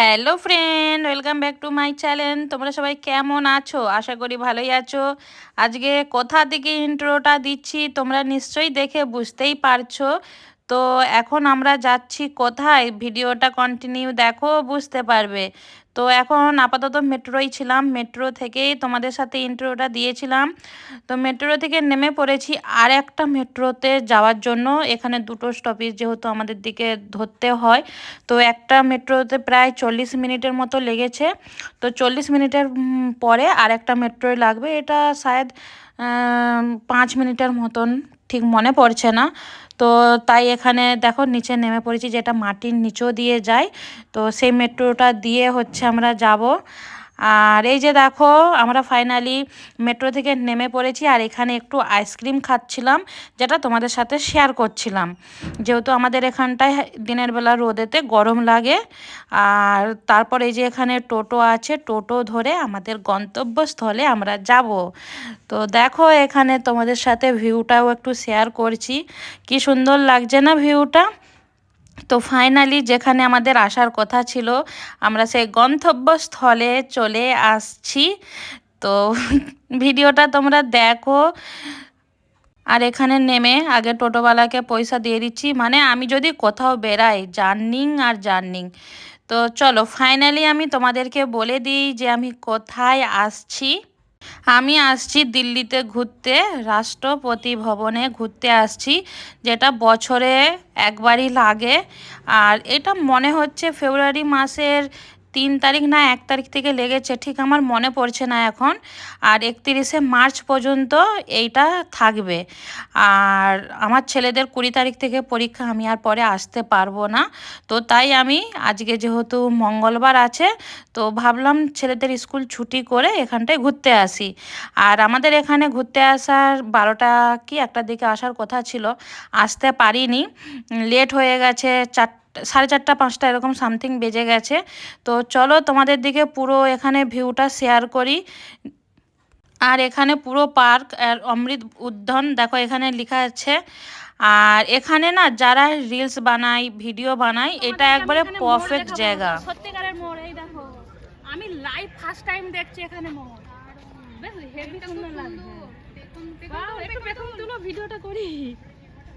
Hello friend, welcome back to my channel. তোমরা সবাই কেমন আছো? আশা করি ভালোই আছো। আজকে কোথা থেকে ইন্ট্রোটা দিচ্ছি তোমরা নিশ্চয়ই দেখে বুঝতেই পারছো। তো এখন আমরা যাচ্ছি কোথায়, ভিডিওটা কন্টিনিউ দেখো, বুঝতে পারবে। তো এখন আপাতত মেট্রোই ছিলাম, মেট্রো থেকেই তোমাদের সাথে ইন্ট্রোটা দিয়েছিলাম। তো মেট্রো থেকে নেমে পড়েছি আর একটা মেট্রোতে যাওয়ার জন্য। এখানে দুটো স্টপেজ যেহেতু আমাদের দিকে ধরতে হয়, তো একটা মেট্রোতে প্রায় 40 মিনিটের মতো লেগেছে। তো 40 মিনিটের পরে আর একটা মেট্রোয় লাগবে, এটা শায়দ 5 মিনিটের মতন, ঠিক মনে পড়ছে না। তো তাই এখানে দেখো নিচে নেমে পড়েছি, যেটা মাটির নিচেও দিয়ে যায়। তো সেই মেট্রোটা দিয়ে হচ্ছে আমরা যাব। আর এই যে দেখো আমরা ফাইনালি মেট্রো থেকে নেমে পড়েছি, আর এখানে একটু আইসক্রিম খাচ্ছিলাম, যেটা তোমাদের সাথে শেয়ার করছিলাম। যেহেতু আমাদের এখানটায় দিনের বেলা রোদেতে গরম লাগে। আর তারপর এই যে এখানে টোটো আছে, টোটো ধরে আমাদের গন্তব্যস্থলে আমরা যাব। তো দেখো এখানে তোমাদের সাথে ভিউটাও একটু শেয়ার করছি, কি সুন্দর লাগছে না ভিউটা। তো ফাইনালি যেখানে আমাদের আসার কথা ছিল, আমরা সেই গন্তব্যস্থলে চলে আসছি। তো ভিডিওটা তোমরা দেখো। আর এখানে নেমে আগে টোটোওয়ালাকে পয়সা দিয়ে দিচ্ছি, মানে আমি যদি কোথাও বেরাই, জার্নিং আর জার্নিং। তো চলো ফাইনালি আমি তোমাদেরকে বলে দিই যে আমি কোথায় আসছি। আমি আসছি দিল্লিতে ঘুরতে, রাষ্ট্রপতি ভবনে ঘুরতে আসছি, যেটা বছরে একবারই লাগে। আর এটা মনে হচ্ছে ফেব্রুয়ারি মাসের 3 তারিখ না 1 তারিখ থেকে লেগেছে, ঠিক আমার মনে পড়ছে না এখন। আর 31শে মার্চ পর্যন্ত এইটা থাকবে। আর আমার ছেলেদের 20 তারিখ থেকে পরীক্ষা, আমি আর পরে আসতে পারবো না। তো তাই আমি আজকে যেহেতু মঙ্গলবার আছে, তো ভাবলাম ছেলেদের স্কুল ছুটি করে এখানটায় ঘুরতে আসি। আর আমাদের এখানে ঘুরতে আসার 12টা কি 1টার দিকে আসার কথা ছিল, আসতে পারিনি, লেট হয়ে গেছে, 4:30 5টা এরকম সামথিং বেজে গেছে। তো চলো তোমাদের দিকে পুরো এখানে ভিউটা শেয়ার করি। আর এখানে পুরো পার্ক আর অমৃত উদ্যান দেখো এখানে লেখা আছে। আর এখানে না যারা রিলস বানায়, ভিডিও বানায়, এটা একবারে পারফেক্ট জায়গা। সত্যিকারের মোড়, এই দেখো আমি লাইভ ফার্স্ট টাইম দেখছি এখানে মোড়। বেশ হেভি সুন্দর লাগছে। বাহ, একটু পেছন তুলো, ভিডিওটা করি।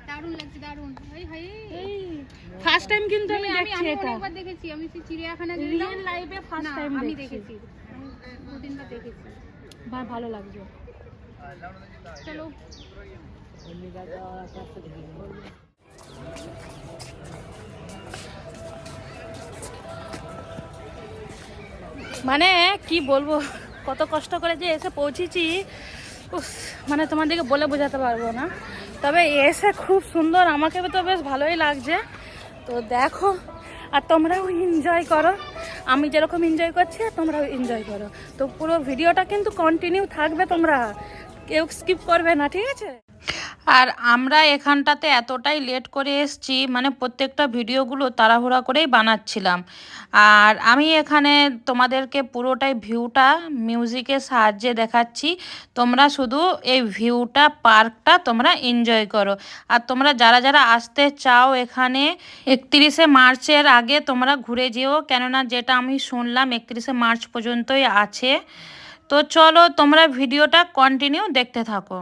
দারুণ লাগছে, দারুণ। এই ফার্স্ট টাইম কিন্তু আমি দেখছি আমি এটা। অনেকবার দেখেছি, আমি সেই চিড়িয়াখানা রিয়েল লাইভে ফার্স্ট টাইম আমি দেখছি। দেখেছি, আমি 2-3বার দেখেছি। ভালো লাগছে। চলো মানে কি বলবো, কত কষ্ট করে যে এসে পৌঁছেছি, উফ, মানে তোমাদেরকে বলে বোঝাতে পারবো না। তবে এসে খুব সুন্দর, আমাকে তো বেশ ভালোই লাগছে। তো দেখো, আর তোমরাও এনজয় করো, আমি যেরকম এনজয় করছি আর তোমরাও এনজয় করো। তো পুরো ভিডিওটা কিন্তু কন্টিনিউ থাকবে, তোমরা কেউ স্কিপ করবে না, ঠিক আছে? আর আমরা এখানটাতে এতটাই লেট করে এসছি, মানে প্রত্যেকটা ভিডিওগুলো তাড়াহুড়া করেই বানাচ্ছিলাম। আর আমি এখানে তোমাদেরকে পুরোটাই ভিউটা মিউজিকের সাহায্যে দেখাচ্ছি, তোমরা শুধু এই ভিউটা, পার্কটা তোমরা এনজয় করো। আর তোমরা যারা যারা আসতে চাও এখানে, 31শে মার্চের আগে তোমরা ঘুরে যেও, কেননা যেটা আমি শুনলাম 31শে মার্চ পর্যন্তই আছে। তো চলো তোমরা ভিডিওটা কন্টিনিউ দেখতে থাকো।